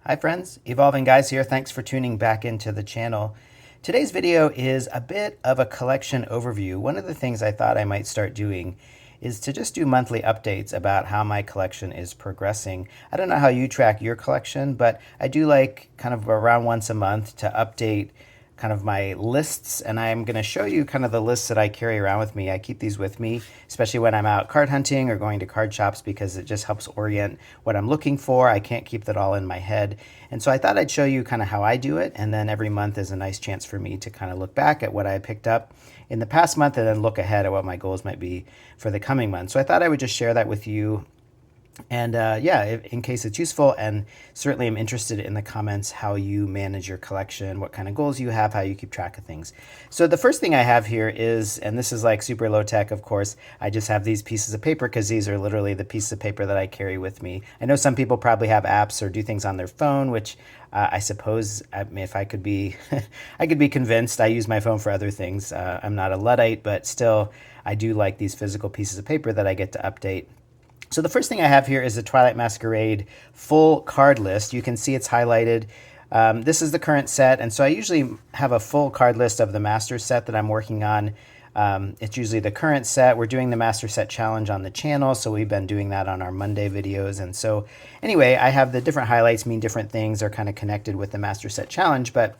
Hi friends, Evolving Guys here. Thanks for tuning back into the channel. Today's video is a bit of a collection overview. One of the things I thought I might start doing is to just do monthly updates about how my collection is progressing. I don't know how you track your collection, but I do like kind of around once a month to update kind of my lists, and I'm going to show you kind of the lists that I carry around with me. I keep these with me, especially when I'm out card hunting or going to card shops, because it just helps orient what I'm looking for. I can't keep that all in my head. And so I thought I'd show you kind of how I do it, and then every month is a nice chance for me to kind of look back at what I picked up in the past month and then look ahead at what my goals might be for the coming month. So I thought I would just share that with you. And yeah, in case it's useful, and certainly I'm interested in the comments how you manage your collection, what kind of goals you have, how you keep track of things. So the first thing I have here is, and this is like super low tech, of course, I just have these pieces of paper because these are literally the pieces of paper that I carry with me. I know some people probably have apps or do things on their phone, which I suppose, I mean, if I could be, I could be convinced. I use my phone for other things. I'm not a Luddite, but still, I do like these physical pieces of paper that I get to update. So the first thing I have here is the Twilight Masquerade full card list. You can see it's highlighted. This is the current set, and so I usually have a full card list of the master set that I'm working on. It's usually the current set. We're doing the master set challenge on the channel, so we've been doing that on our Monday videos. And so anyway, I have the different highlights mean different things. They're kind of connected with the master set challenge, but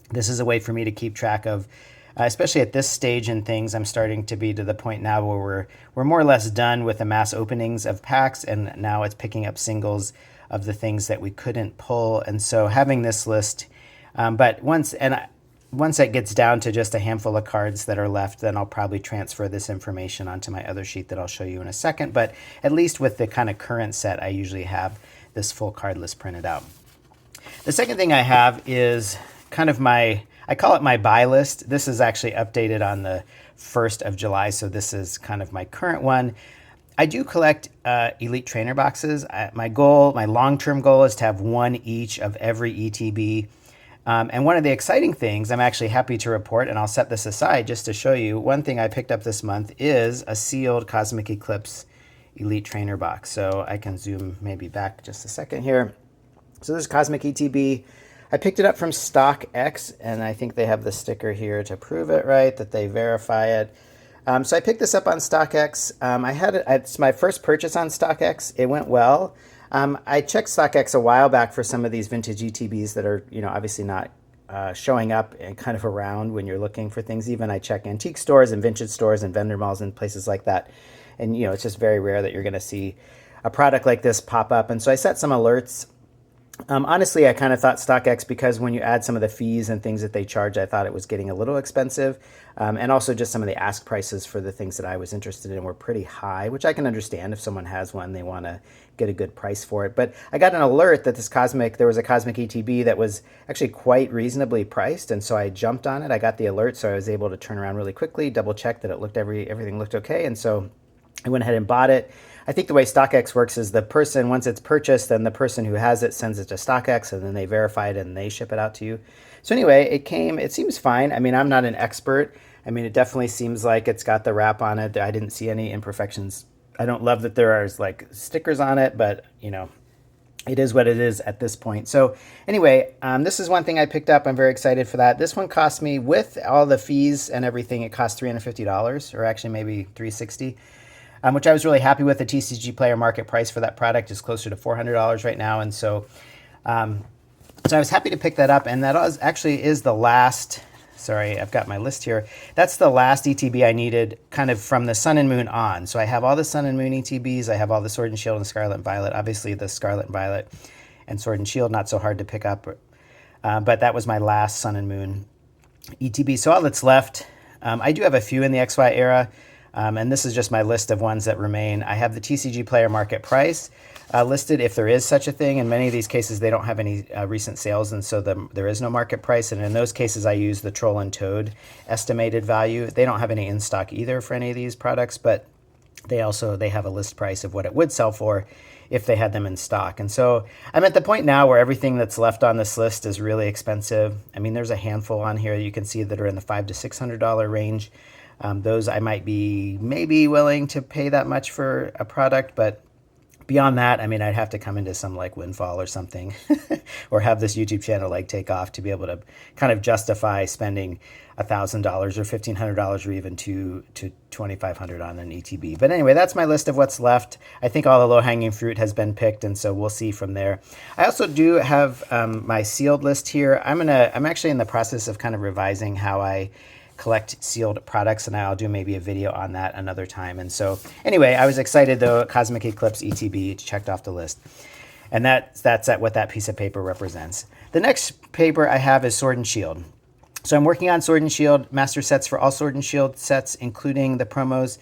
this is a way for me to keep track of especially at this stage in things. I'm starting to be to the point now where we're more or less done with the mass openings of packs, and now it's picking up singles of the things that we couldn't pull. And so having this list, but once it gets down to just a handful of cards that are left, then I'll probably transfer this information onto my other sheet that I'll show you in a second. But at least with the kind of current set, I usually have this full card list printed out. The second thing I have is kind of I call it my buy list. This is actually updated on the 1st of July, so this is kind of my current one. I do collect Elite Trainer boxes. My long-term goal is to have one each of every ETB. And one of the exciting things I'm actually happy to report, and I'll set this aside just to show you, one thing I picked up this month is a sealed Cosmic Eclipse Elite Trainer box. So I can zoom maybe back just a second here. So this is Cosmic ETB. I picked it up from StockX, and I think they have the sticker here to prove it, right, that they verify it. So I picked this up on StockX. It's my first purchase on StockX. It went well. I checked StockX a while back for some of these vintage ETBs that are, obviously not showing up and kind of around when you're looking for things. Even I check antique stores and vintage stores and vendor malls and places like that. And, it's just very rare that you're going to see a product like this pop up. And so I set some alerts. Honestly, I kind of thought StockX, because when you add some of the fees and things that they charge, I thought it was getting a little expensive. And also just some of the ask prices for the things that I was interested in were pretty high, which I can understand. If someone has one, they want to get a good price for it. But I got an alert that there was a Cosmic ETB that was actually quite reasonably priced. And so I jumped on it. I got the alert, so I was able to turn around really quickly, double check that everything looked okay. And so I went ahead and bought it. I think the way StockX works is once it's purchased, then the person who has it sends it to StockX, and then they verify it and they ship it out to you. So anyway, it seems fine. I mean, I'm not an expert. I mean, it definitely seems like it's got the wrap on it. I didn't see any imperfections. I don't love that there are like stickers on it, but it is what it is at this point. So anyway, this is one thing I picked up. I'm very excited for that. This one cost me, with all the fees and everything, it cost $350, or actually maybe $360. Which I was really happy with. The TCG Player market price for that product is closer to $400 right now. And so I was happy to pick that up. And that actually is the last, sorry, I've got my list here. That's the last ETB I needed kind of from the Sun and Moon on. So I have all the Sun and Moon ETBs. I have all the Sword and Shield and Scarlet and Violet. Obviously the Scarlet and Violet and Sword and Shield, not so hard to pick up. But that was my last Sun and Moon ETB. So all that's left, I do have a few in the XY era. And this is just my list of ones that remain. I have the TCG Player market price listed, if there is such a thing. In many of these cases, they don't have any recent sales, and so there is no market price. And in those cases, I use the Troll and Toad estimated value. They don't have any in stock either for any of these products, but they have a list price of what it would sell for if they had them in stock. And so I'm at the point now where everything that's left on this list is really expensive. I mean, there's a handful on here you can see that are in the $500 to $600 range. Those I might be maybe willing to pay that much for a product, but Beyond that, I mean, I'd have to come into some like windfall or something, or have this YouTube channel like take off to be able to kind of justify spending $1,000 or $1,500 or even to $2,500 on an ETB. But anyway, that's my list of what's left. I think all the low-hanging fruit has been picked, and so we'll see from there. I also do have my sealed list here. I'm actually in the process of kind of revising how I collect sealed products, and I'll do maybe a video on that another time. And so anyway, I was excited though. Cosmic Eclipse ETB checked off the list, and that's what that piece of paper represents. The next paper I have is Sword and Shield. So I'm working on Sword and Shield master sets for all Sword and Shield sets, including the promos.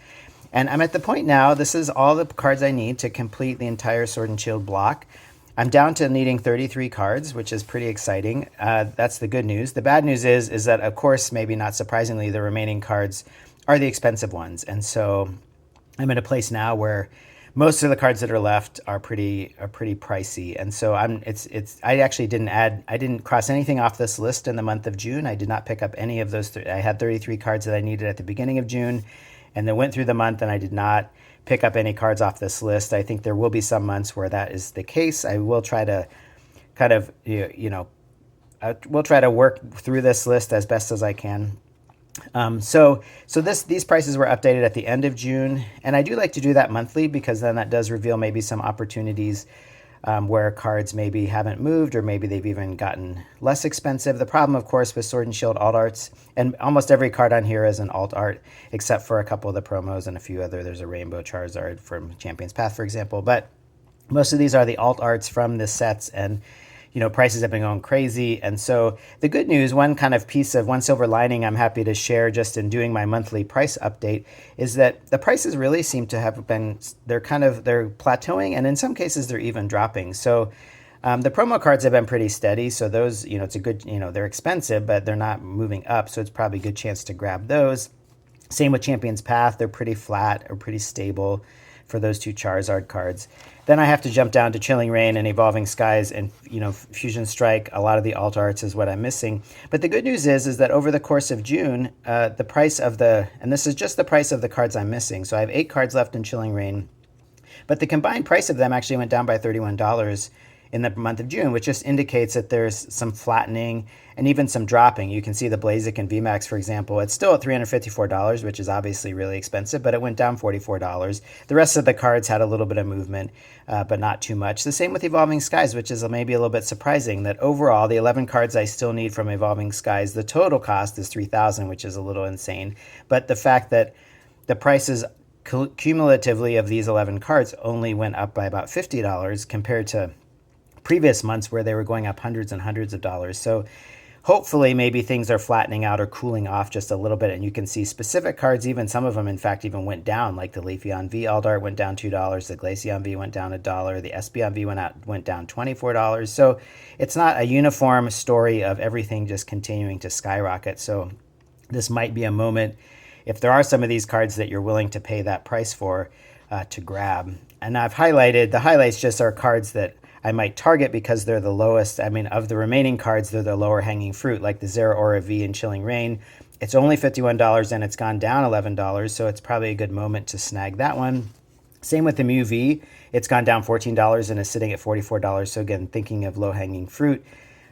And I'm at the point now, this is all the cards I need to complete the entire Sword and Shield block. I'm down to needing 33 cards, which is pretty exciting. That's the good news. The bad news is that, of course, maybe not surprisingly, the remaining cards are the expensive ones. And so I'm in a place now where most of the cards that are left are pretty pricey. And so I actually didn't cross anything off this list in the month of June. I did not pick up any of those. I had 33 cards that I needed at the beginning of June, and then went through the month and I did not pick up any cards off this list. I think there will be some months where that is the case. I will try to kind of, we'll try to work through this list as best as I can. So these prices were updated at the end of June, and I do like to do that monthly because then that does reveal maybe some opportunities where cards maybe haven't moved, or maybe they've even gotten less expensive. The problem, of course, with Sword and Shield alt arts, and almost every card on here is an alt art, except for a couple of the promos and a few other. There's a Rainbow Charizard from Champion's Path, for example, but most of these are the alt arts from the sets, and prices have been going crazy. And so the good news, one silver lining I'm happy to share just in doing my monthly price update, is that the prices really seem to have been, they're plateauing, and in some cases they're even dropping. So the promo cards have been pretty steady. So those, it's a good, they're expensive, but they're not moving up. So it's probably a good chance to grab those. Same with Champion's Path. They're pretty flat or pretty stable for those two Charizard cards. Then I have to jump down to Chilling Reign and Evolving Skies and, Fusion Strike. A lot of the alt arts is what I'm missing. But the good news is that over the course of June, the price of and this is just the price of the cards I'm missing. So I have 8 cards left in Chilling Reign, but the combined price of them actually went down by $31 in the month of June, which just indicates that there's some flattening and even some dropping. You can see the Blaziken and VMAX, for example. It's still at $354, which is obviously really expensive, but it went down $44. The rest of the cards had a little bit of movement, but not too much. The same with Evolving Skies, which is maybe a little bit surprising that overall, the 11 cards I still need from Evolving Skies, the total cost is $3,000, which is a little insane. But the fact that the prices cumulatively of these 11 cards only went up by about $50 compared to previous months where they were going up hundreds and hundreds of dollars. So hopefully maybe things are flattening out or cooling off just a little bit, and you can see specific cards, even some of them in fact even went down, like the Leafeon V alt art went down $2, the Glaceon V went down $1, the Espeon V went down $24. So it's not a uniform story of everything just continuing to skyrocket. So this might be a moment, if there are some of these cards that you're willing to pay that price for, to grab. And I've highlighted, the highlights just are cards that I might target because they're the lowest. I mean, of the remaining cards, they're the lower hanging fruit, like the Zeraora V and Chilling Reign. It's only $51 and it's gone down $11, so it's probably a good moment to snag that one. Same with the Mew V. It's gone down $14 and is sitting at $44. So again, thinking of low hanging fruit.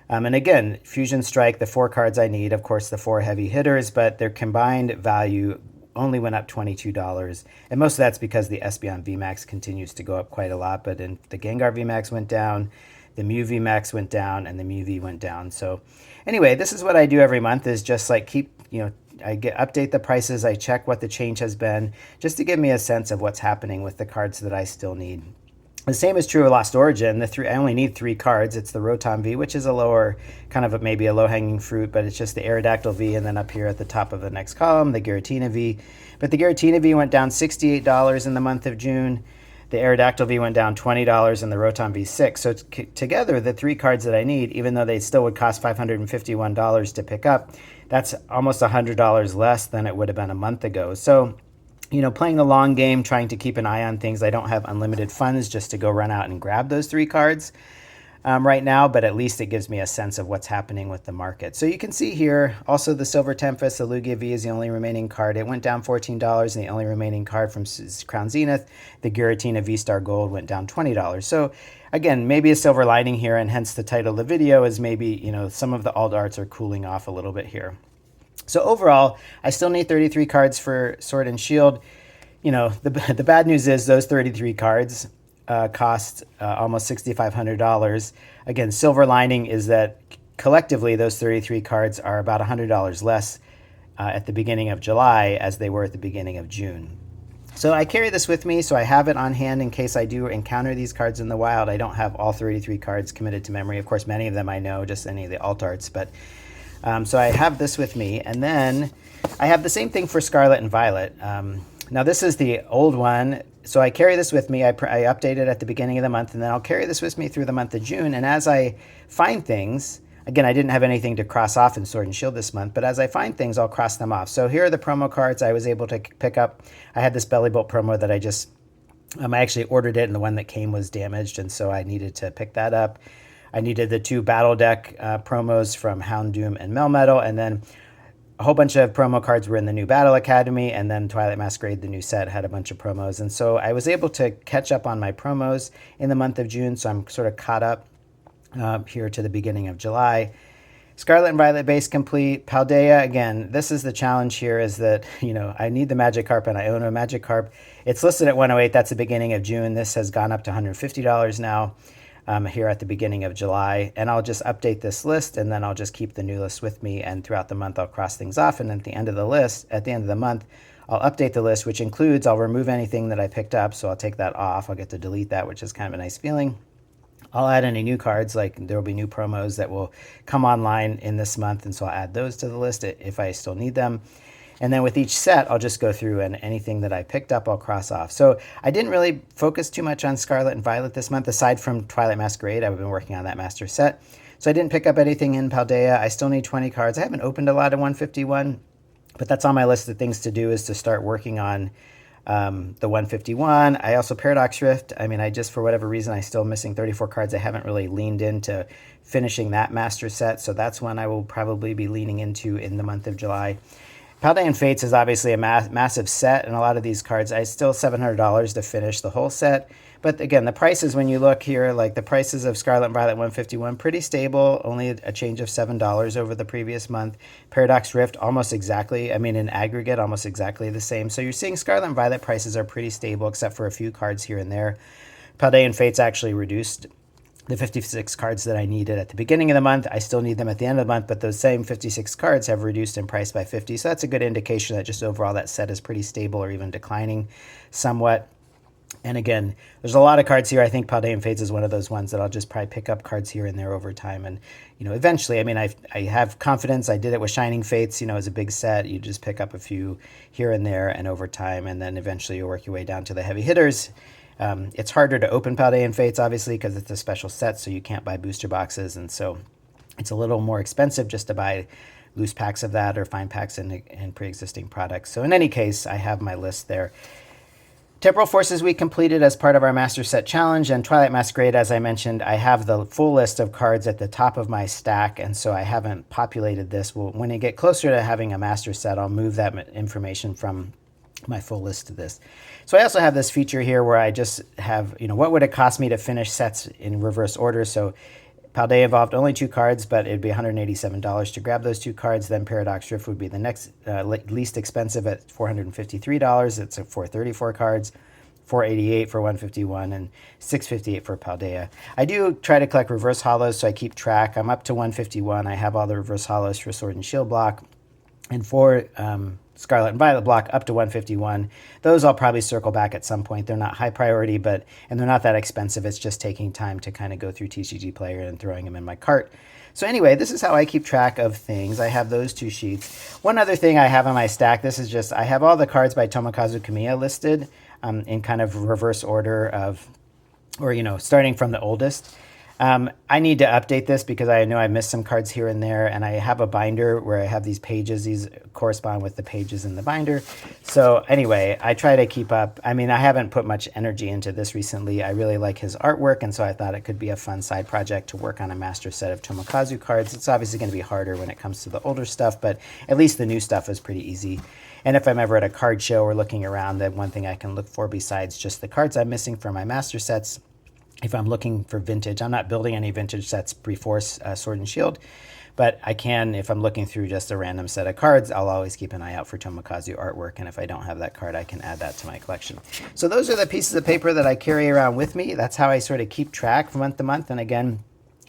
And again, Fusion Strike, the 4 cards I need, of course, the 4 heavy hitters, but their combined value only went up $22. And most of that's because the Espeon VMAX continues to go up quite a lot. But the Gengar VMAX went down, the Mew VMAX went down, and the Mew V went down. So anyway, this is what I do every month, is just like update the prices. I check what the change has been just to give me a sense of what's happening with the cards that I still need. The same is true of Lost Origin. I only need 3 cards. It's the Rotom V, which is a lower, maybe a low-hanging fruit, but it's just the Aerodactyl V, and then up here at the top of the next column, the Giratina V. But the Giratina V went down $68 in the month of June. The Aerodactyl V went down $20, and the Rotom V $6. So together, the 3 cards that I need, even though they still would cost $551 to pick up, that's almost $100 less than it would have been a month ago. So playing the long game, trying to keep an eye on things. I don't have unlimited funds just to go run out and grab those 3 cards. right now, but at least it gives me a sense of what's happening with the market. So you can see here, also the Silver Tempest, the Lugia V is the only remaining card. It went down $14, and the only remaining card from Crown Zenith, the Giratina V-Star Gold, went down $20. So again, maybe a silver lining here, and hence the title of the video is maybe, you know, some of the alt arts are cooling off a little bit here. So overall, I still need 33 cards for Sword and Shield. You know, the bad news is those 33 cards cost almost $6,500. Again, silver lining is that collectively those 33 cards are about $100 less at the beginning of July as they were at the beginning of June. So I carry this with me, so I have it on hand in case I do encounter these cards in the wild. I don't have all 33 cards committed to memory. Of course, many of them I know, just any of the alt arts, but so I have this with me. And then I have the same thing for Scarlet and Violet. Now this is the old one, so I carry this with me. I update it at the beginning of the month, and then I'll carry this with me through the month of June. And as I find things, again, I didn't have anything to cross off in Sword and Shield this month, but as I find things, I'll cross them off. So here are the promo cards I was able to pick up. I had this Belly Bolt promo that I actually ordered it, and the one that came was damaged, and so I needed to pick that up. I needed the 2 Battle Deck promos from Houndoom and Melmetal, and then a whole bunch of promo cards were in the new Battle Academy, and then Twilight Masquerade, the new set, had a bunch of promos. And so I was able to catch up on my promos in the month of June, so I'm sort of caught up here to the beginning of July. Scarlet and Violet base complete. Paldea, again, this is the challenge here, is that, you know, I need the Magikarp, and I own a Magikarp. It's listed at 108. That's the beginning of June. This has gone up to $150 now. Here at the beginning of July, and I'll just update this list, and then I'll just keep the new list with me, and throughout the month I'll cross things off, and at the end of the month, I'll update the list, which includes I'll remove anything that I picked up, so I'll take that off. I'll get to delete that, which is kind of a nice feeling. I'll add any new cards, like there will be new promos that will come online in this month, and so I'll add those to the list if I still need them. And then with each set, I'll just go through, and anything that I picked up, I'll cross off. So I didn't really focus too much on Scarlet and Violet this month, aside from Twilight Masquerade. I've been working on that master set. So I didn't pick up anything in Paldea. I still need 20 cards. I haven't opened a lot of 151, but that's on my list of things to do, is to start working on the 151. I also Paradox Rift. I mean, for whatever reason, I'm still missing 34 cards. I haven't really leaned into finishing that master set. So that's one I will probably be leaning into in the month of July. Paldean Fates is obviously a massive set, and a lot of these cards, I still $700 to finish the whole set. But again, the prices, when you look here, like the prices of Scarlet and Violet 151, pretty stable, only a change of $7 over the previous month. Paradox Rift, almost exactly, I mean, in aggregate, almost exactly the same. So you're seeing Scarlet and Violet prices are pretty stable, except for a few cards here and there. Paldean Fates actually reduced the 56 cards that I needed at the beginning of the month. I still need them at the end of the month, but those same 56 cards have reduced in price by 50. So that's a good indication that just overall that set is pretty stable or even declining somewhat. And again, there's a lot of cards here. I think Paldean Fates is one of those ones that I'll just probably pick up cards here and there over time. And, you know, eventually, I mean, I have confidence. I did it with Shining Fates, you know, as a big set. You just pick up a few here and there and over time, and then eventually you work your way down to the heavy hitters. It's harder to open Paldean Fates, obviously, because it's a special set, so you can't buy booster boxes, and so it's a little more expensive just to buy loose packs of that or find packs in pre-existing products. So in any case, I have my list there. Temporal Forces we completed as part of our Master Set Challenge, and Twilight Masquerade, as I mentioned, I have the full list of cards at the top of my stack, and so I haven't populated this. Well, when I get closer to having a Master Set, I'll move that information from my full list to this. So I also have this feature here where I just have, you know, what would it cost me to finish sets in reverse order. So Paldea involved only 2 cards, but it'd be $187 to grab those 2 cards. Then Paradox Rift would be the next least expensive at $453. It's for 34 cards, $488 for 151, and $658 for Paldea. I do try to collect reverse hollows, so I keep track. I'm up to 151. I have all the reverse hollows for Sword and Shield block, and for Scarlet and Violet block up to 151. Those I'll probably circle back at some point. They're not high priority, and they're not that expensive. It's just taking time to kind of go through TCG Player and throwing them in my cart. So anyway, this is how I keep track of things. I have those 2 sheets. One other thing I have on my stack, this is just, I have all the cards by Tomokazu Kamiya listed in kind of reverse order of, or, you know, starting from the oldest. I need to update this because I know I missed some cards here and there, and I have a binder where I have these pages. These correspond with the pages in the binder. So anyway, I try to keep up. I mean, I haven't put much energy into this recently. I really like his artwork, and so I thought it could be a fun side project to work on a master set of Tomokazu cards. It's obviously going to be harder when it comes to the older stuff, but at least the new stuff is pretty easy. And if I'm ever at a card show or looking around, then one thing I can look for besides just the cards I'm missing for my master sets, if I'm looking for vintage, I'm not building any vintage sets before Sword and Shield, but I can, if I'm looking through just a random set of cards, I'll always keep an eye out for Tomokazu artwork, and if I don't have that card, I can add that to my collection. So those are the pieces of paper that I carry around with me. That's how I sort of keep track from month to month, and again,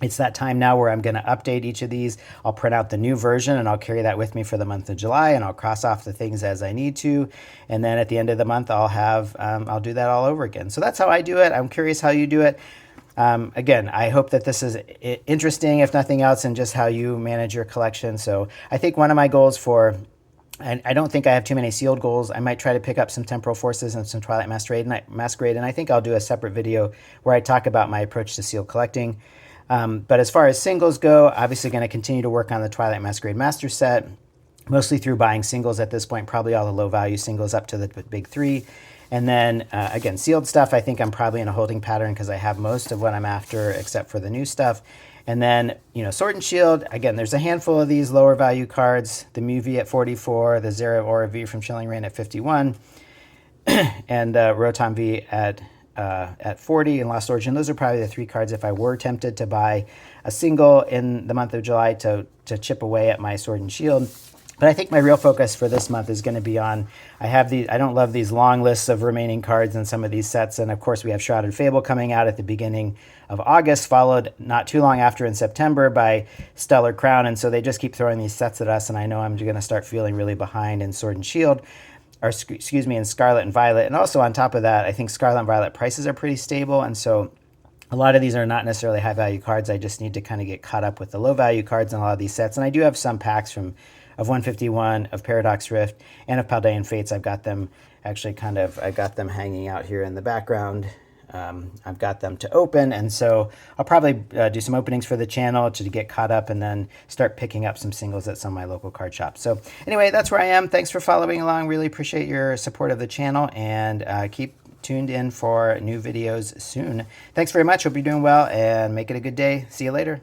it's that time now where I'm going to update each of these. I'll print out the new version and I'll carry that with me for the month of July, and I'll cross off the things as I need to. And then at the end of the month, I'll do that all over again. So that's how I do it. I'm curious how you do it. Again, I hope that this is interesting, if nothing else, in just how you manage your collection. So I think one of my goals and I don't think I have too many sealed goals. I might try to pick up some Temporal Forces and some Twilight Masquerade, and I think I'll do a separate video where I talk about my approach to sealed collecting. But as far as singles go, obviously going to continue to work on the Twilight Masquerade Master Set, mostly through buying singles at this point, probably all the low-value singles up to the big three. And then, again, sealed stuff, I think I'm probably in a holding pattern because I have most of what I'm after except for the new stuff. And then, Sword and Shield, again, there's a handful of these lower-value cards, the Mew V at 44, the Zera Aura V from Chilling Reign at 51, and Rotom V at 40 and Lost Origin. Those are probably the three cards if I were tempted to buy a single in the month of July to chip away at my Sword and Shield. But I think my real focus for this month is going to be on, I don't love these long lists of remaining cards in some of these sets. And of course we have Shrouded Fable coming out at the beginning of August, followed not too long after in September by Stellar Crown. And so they just keep throwing these sets at us. And I know I'm going to start feeling really behind in Sword and Shield. In Scarlet and Violet. And also on top of that, I think Scarlet and Violet prices are pretty stable. And so a lot of these are not necessarily high value cards. I just need to kind of get caught up with the low value cards in a lot of these sets. And I do have some packs of 151, of Paradox Rift, and of Paldean Fates. I've got them hanging out here in the background. I've got them to open, and so I'll probably do some openings for the channel to get caught up and then start picking up some singles at some of my local card shops. So anyway, that's where I am. Thanks for following along. Really appreciate your support of the channel, and keep tuned in for new videos soon. Thanks very much. Hope you're doing well, and make it a good day. See you later.